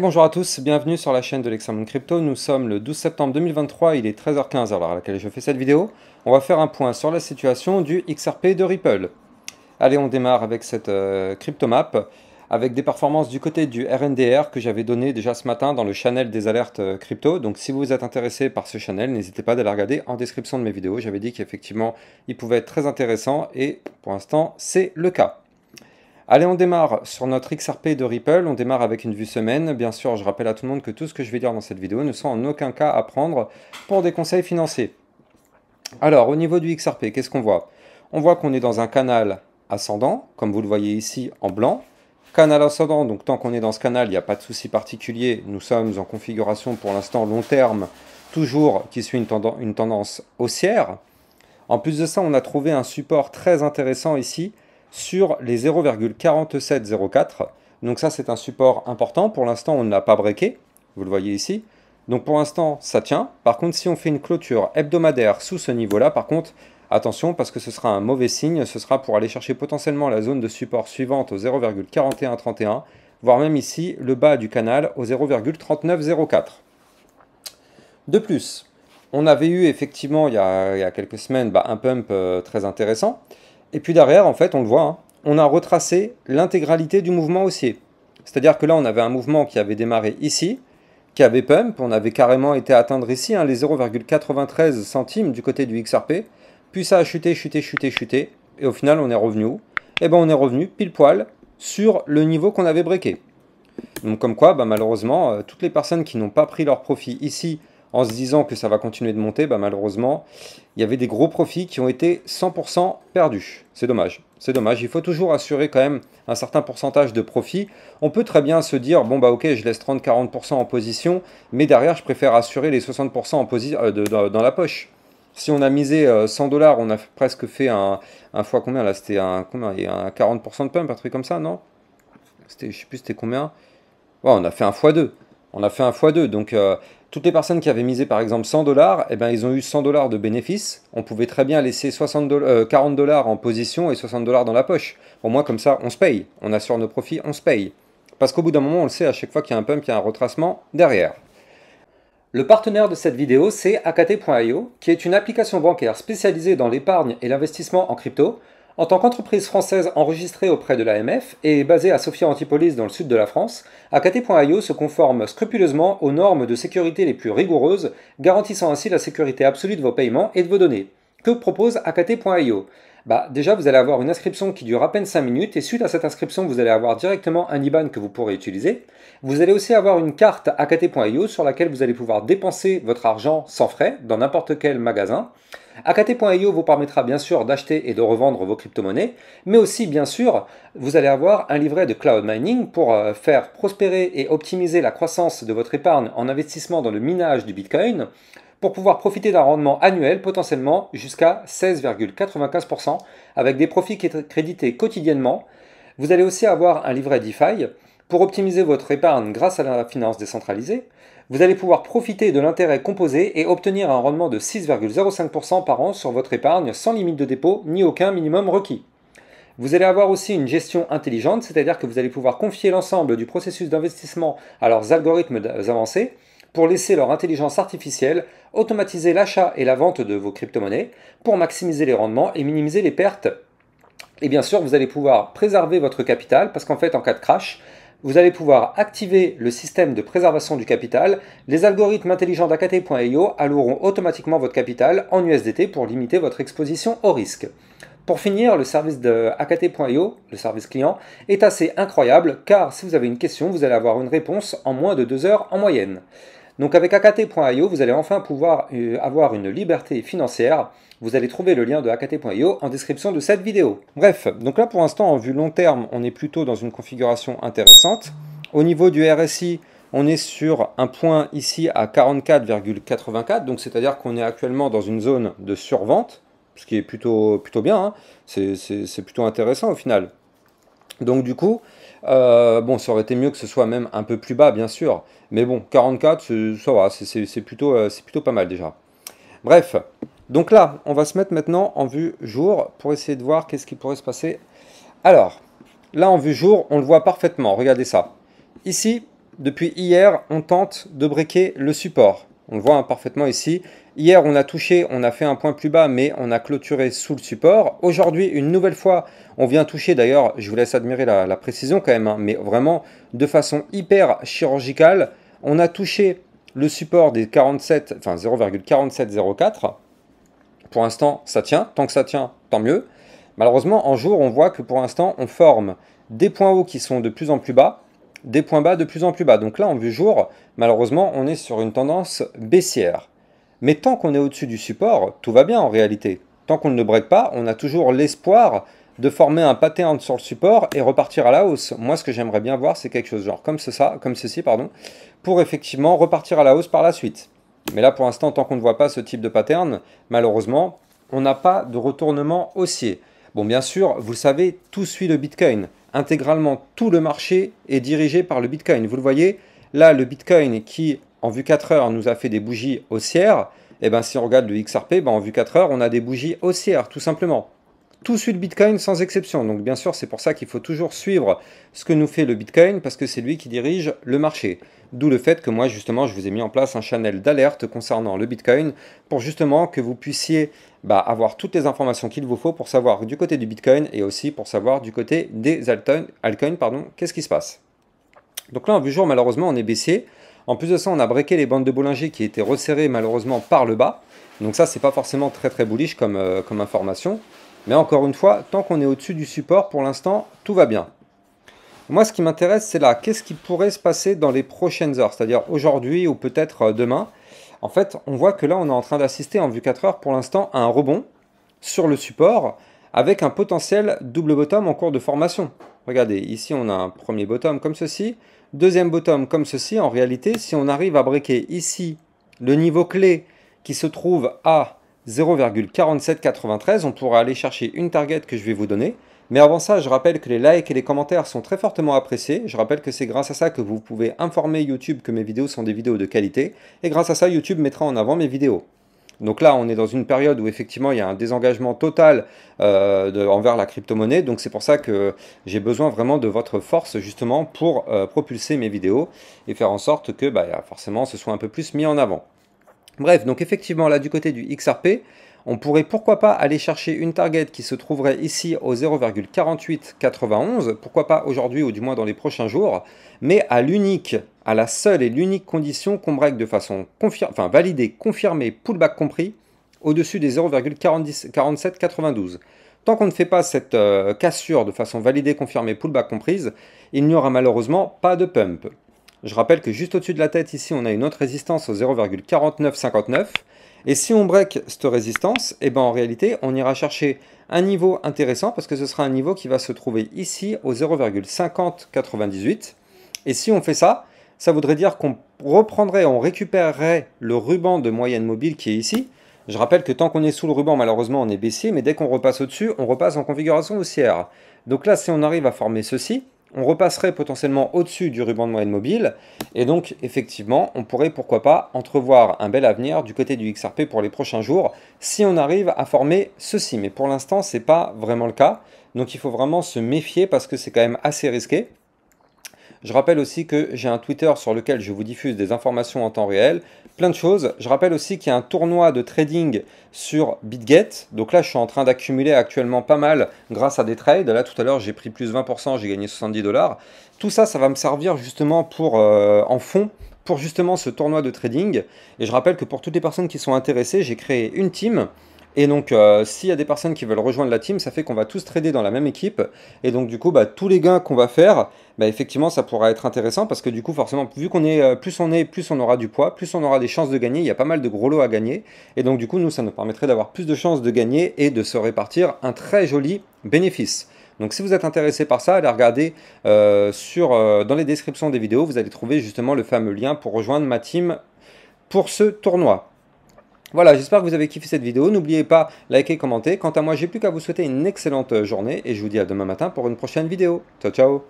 Bonjour à tous, bienvenue sur la chaîne de l'Examen Crypto. Nous sommes le 12 septembre 2023, il est 13h15 à l'heure à laquelle je fais cette vidéo. On va faire un point sur la situation du XRP de Ripple. Allez, on démarre avec cette cryptomap, avec des performances du côté du RNDR que j'avais donné déjà ce matin dans le channel des alertes crypto. Donc si vous êtes intéressé par ce channel, n'hésitez pas à aller regarder en description de mes vidéos. J'avais dit qu'effectivement, il pouvait être très intéressant et pour l'instant, c'est le cas. Allez, on démarre sur notre XRP de Ripple, on démarre avec une vue semaine. Bien sûr, je rappelle à tout le monde que tout ce que je vais dire dans cette vidéo ne sont en aucun cas à prendre pour des conseils financiers. Alors, au niveau du XRP, qu'est-ce qu'on voit? On voit qu'on est dans un canal ascendant, comme vous le voyez ici en blanc. Canal ascendant, donc tant qu'on est dans ce canal, il n'y a pas de souci particulier. Nous sommes en configuration pour l'instant long terme, toujours qui suit une tendance haussière. En plus de ça, on a trouvé un support très intéressant ici, sur les 0,4704. Donc ça, c'est un support important. Pour l'instant, on ne l'a pas breaké. Vous le voyez ici. Donc pour l'instant, ça tient. Par contre, si on fait une clôture hebdomadaire sous ce niveau-là, par contre, attention, parce que ce sera un mauvais signe. Ce sera pour aller chercher potentiellement la zone de support suivante au 0,4131, voire même ici, le bas du canal au 0,3904. De plus, on avait eu effectivement, il y a quelques semaines, un pump très intéressant. Et puis derrière, en fait, on le voit, hein, on a retracé l'intégralité du mouvement haussier. C'est-à-dire que là, on avait un mouvement qui avait démarré ici, qui avait pump, on avait carrément été atteindre ici, hein, les 0,93 centimes du côté du XRP, puis ça a chuté, chuté, chuté, chuté, et au final, on est revenu où? Eh bien, on est revenu pile poil sur le niveau qu'on avait breaké. Donc comme quoi, malheureusement, toutes les personnes qui n'ont pas pris leur profit ici, en se disant que ça va continuer de monter, malheureusement, il y avait des gros profits qui ont été 100% perdus. C'est dommage. C'est dommage. Il faut toujours assurer quand même un certain pourcentage de profit. On peut très bien se dire, bon ok, je laisse 30-40% en position, mais derrière, je préfère assurer les 60% dans la poche. Si on a misé 100 $, on a presque fait un fois combien là? C'était un 40% de pump, un truc comme ça, non? Je sais plus c'était combien. Ouais, on a fait un x2. On a fait un x2. Donc, toutes les personnes qui avaient misé par exemple 100 $, eh ben, ils ont eu 100 $ de bénéfices. On pouvait très bien laisser 40 $ en position et 60 $ dans la poche. Au moins, comme ça, on se paye. On assure nos profits, on se paye. Parce qu'au bout d'un moment, on le sait, à chaque fois qu'il y a un pump, il y a un retracement derrière. Le partenaire de cette vidéo, c'est AKT.io, qui est une application bancaire spécialisée dans l'épargne et l'investissement en crypto. En tant qu'entreprise française enregistrée auprès de l'AMF et basée à Sophia Antipolis dans le sud de la France, AKT.io se conforme scrupuleusement aux normes de sécurité les plus rigoureuses, garantissant ainsi la sécurité absolue de vos paiements et de vos données. Que propose AKT.io? Déjà, vous allez avoir une inscription qui dure à peine 5 minutes et suite à cette inscription, vous allez avoir directement un IBAN que vous pourrez utiliser. Vous allez aussi avoir une carte AKT.io sur laquelle vous allez pouvoir dépenser votre argent sans frais dans n'importe quel magasin. AKT.io vous permettra bien sûr d'acheter et de revendre vos crypto-monnaies, mais aussi bien sûr, vous allez avoir un livret de cloud mining pour faire prospérer et optimiser la croissance de votre épargne en investissement dans le minage du Bitcoin, pour pouvoir profiter d'un rendement annuel potentiellement jusqu'à 16,95% avec des profits crédités quotidiennement. Vous allez aussi avoir un livret DeFi pour optimiser votre épargne grâce à la finance décentralisée. Vous allez pouvoir profiter de l'intérêt composé et obtenir un rendement de 6,05% par an sur votre épargne sans limite de dépôt ni aucun minimum requis. Vous allez avoir aussi une gestion intelligente, c'est-à-dire que vous allez pouvoir confier l'ensemble du processus d'investissement à leurs algorithmes avancés pour laisser leur intelligence artificielle automatiser l'achat et la vente de vos crypto-monnaies pour maximiser les rendements et minimiser les pertes. Et bien sûr, vous allez pouvoir préserver votre capital parce qu'en fait, en cas de crash, vous allez pouvoir activer le système de préservation du capital. Les algorithmes intelligents d'AKT.io alloueront automatiquement votre capital en USDT pour limiter votre exposition au risque. Pour finir, le service de AKT.io, le service client, est assez incroyable car si vous avez une question, vous allez avoir une réponse en moins de 2 heures en moyenne. Donc avec AKT.io, vous allez enfin pouvoir avoir une liberté financière. Vous allez trouver le lien de AKT.io en description de cette vidéo. Bref, donc là pour l'instant en vue long terme, on est plutôt dans une configuration intéressante. Au niveau du RSI, on est sur un point ici à 44,84, donc c'est-à-dire qu'on est actuellement dans une zone de survente, ce qui est plutôt bien, hein. C'est plutôt intéressant au final. Donc du coup, bon, ça aurait été mieux que ce soit même un peu plus bas, bien sûr. Mais bon, 44, ça va, c'est plutôt pas mal déjà. Bref, donc là, on va se mettre maintenant en vue jour pour essayer de voir qu'est-ce qui pourrait se passer. Alors, là en vue jour, on le voit parfaitement, regardez ça. Ici, depuis hier, on tente de breaker le support. On le voit parfaitement ici. Hier, on a touché, on a fait un point plus bas, mais on a clôturé sous le support. Aujourd'hui, une nouvelle fois, on vient toucher, d'ailleurs, je vous laisse admirer la précision quand même, hein, mais vraiment de façon hyper chirurgicale, on a touché le support des 47, enfin 0,4704. Pour l'instant, ça tient. Tant que ça tient, tant mieux. Malheureusement, en jour, on voit que pour l'instant, on forme des points hauts qui sont de plus en plus bas, des points bas de plus en plus bas. Donc là, en vue jour, malheureusement, on est sur une tendance baissière. Mais tant qu'on est au-dessus du support, tout va bien en réalité. Tant qu'on ne break pas, on a toujours l'espoir de former un pattern sur le support et repartir à la hausse. Moi, ce que j'aimerais bien voir, c'est quelque chose genre comme ceci, pour effectivement repartir à la hausse par la suite. Mais là, pour l'instant, tant qu'on ne voit pas ce type de pattern, malheureusement, on n'a pas de retournement haussier. Bon, bien sûr, vous le savez, tout suit le Bitcoin. Intégralement, tout le marché est dirigé par le Bitcoin. Vous le voyez, là, le Bitcoin qui, en vue 4 heures, nous a fait des bougies haussières, et bien si on regarde le XRP, en vue 4 heures, on a des bougies haussières, tout simplement. Tout suit le Bitcoin sans exception. Donc bien sûr, c'est pour ça qu'il faut toujours suivre ce que nous fait le Bitcoin, parce que c'est lui qui dirige le marché. D'où le fait que moi, justement, je vous ai mis en place un channel d'alerte concernant le Bitcoin, pour justement que vous puissiez avoir toutes les informations qu'il vous faut pour savoir du côté du Bitcoin, et aussi pour savoir du côté des altcoins, qu'est-ce qui se passe. Donc là, en vue jour, malheureusement, on est baissier. En plus de ça, on a breaké les bandes de Bollinger qui étaient resserrées malheureusement par le bas. Donc ça, c'est pas forcément très bullish comme information. Mais encore une fois, tant qu'on est au-dessus du support, pour l'instant, tout va bien. Moi, ce qui m'intéresse, c'est là, qu'est-ce qui pourrait se passer dans les prochaines heures, c'est-à-dire aujourd'hui ou peut-être demain. En fait, on voit que là, on est en train d'assister en vue 4 heures pour l'instant à un rebond sur le support avec un potentiel double bottom en cours de formation. Regardez, ici, on a un premier bottom comme ceci, deuxième bottom comme ceci. En réalité, si on arrive à breaker ici le niveau clé qui se trouve à 0,4793, on pourra aller chercher une target que je vais vous donner. Mais avant ça, je rappelle que les likes et les commentaires sont très fortement appréciés. Je rappelle que c'est grâce à ça que vous pouvez informer YouTube que mes vidéos sont des vidéos de qualité. Et grâce à ça, YouTube mettra en avant mes vidéos. Donc là, on est dans une période où effectivement, il y a un désengagement total envers la crypto-monnaie. Donc c'est pour ça que j'ai besoin vraiment de votre force justement pour propulser mes vidéos et faire en sorte que forcément, ce soit un peu plus mis en avant. Bref, donc effectivement, là, du côté du XRP, on pourrait pourquoi pas aller chercher une target qui se trouverait ici au 0,4891, pourquoi pas aujourd'hui ou du moins dans les prochains jours, mais à la seule et l'unique condition qu'on break de façon validée, confirmée, pullback compris, au-dessus des 0,4792. Tant qu'on ne fait pas cette cassure de façon validée, confirmée, pullback comprise, il n'y aura malheureusement pas de pump. Je rappelle que juste au-dessus de la tête, ici, on a une autre résistance au 0,4959. Et si on break cette résistance, en réalité, on ira chercher un niveau intéressant parce que ce sera un niveau qui va se trouver ici au 0,5098. Et si on fait ça, ça voudrait dire qu'on on récupérerait le ruban de moyenne mobile qui est ici. Je rappelle que tant qu'on est sous le ruban, malheureusement, on est baissier, mais dès qu'on repasse au-dessus, on repasse en configuration haussière. Donc là, si on arrive à former ceci, on repasserait potentiellement au-dessus du ruban de moyenne mobile. Et donc, effectivement, on pourrait, pourquoi pas, entrevoir un bel avenir du côté du XRP pour les prochains jours, si on arrive à former ceci. Mais pour l'instant, ce n'est pas vraiment le cas. Donc, il faut vraiment se méfier parce que c'est quand même assez risqué. Je rappelle aussi que j'ai un Twitter sur lequel je vous diffuse des informations en temps réel, plein de choses. Je rappelle aussi qu'il y a un tournoi de trading sur BitGet. Donc là, je suis en train d'accumuler actuellement pas mal grâce à des trades. Là, tout à l'heure, j'ai pris plus 20%, j'ai gagné 70 $. Tout ça, ça va me servir justement pour en fond pour justement ce tournoi de trading. Et je rappelle que pour toutes les personnes qui sont intéressées, j'ai créé une team. Et donc, s'il y a des personnes qui veulent rejoindre la team, ça fait qu'on va tous trader dans la même équipe. Et donc, du coup, tous les gains qu'on va faire, effectivement, ça pourra être intéressant parce que du coup, forcément, vu qu'on est, plus on aura du poids, plus on aura des chances de gagner. Il y a pas mal de gros lots à gagner. Et donc, du coup, nous, ça nous permettrait d'avoir plus de chances de gagner et de se répartir un très joli bénéfice. Donc, si vous êtes intéressé par ça, allez regarder dans les descriptions des vidéos, vous allez trouver justement le fameux lien pour rejoindre ma team pour ce tournoi. Voilà, j'espère que vous avez kiffé cette vidéo. N'oubliez pas, liker, commenter. Quant à moi, j'ai plus qu'à vous souhaiter une excellente journée et je vous dis à demain matin pour une prochaine vidéo. Ciao, ciao!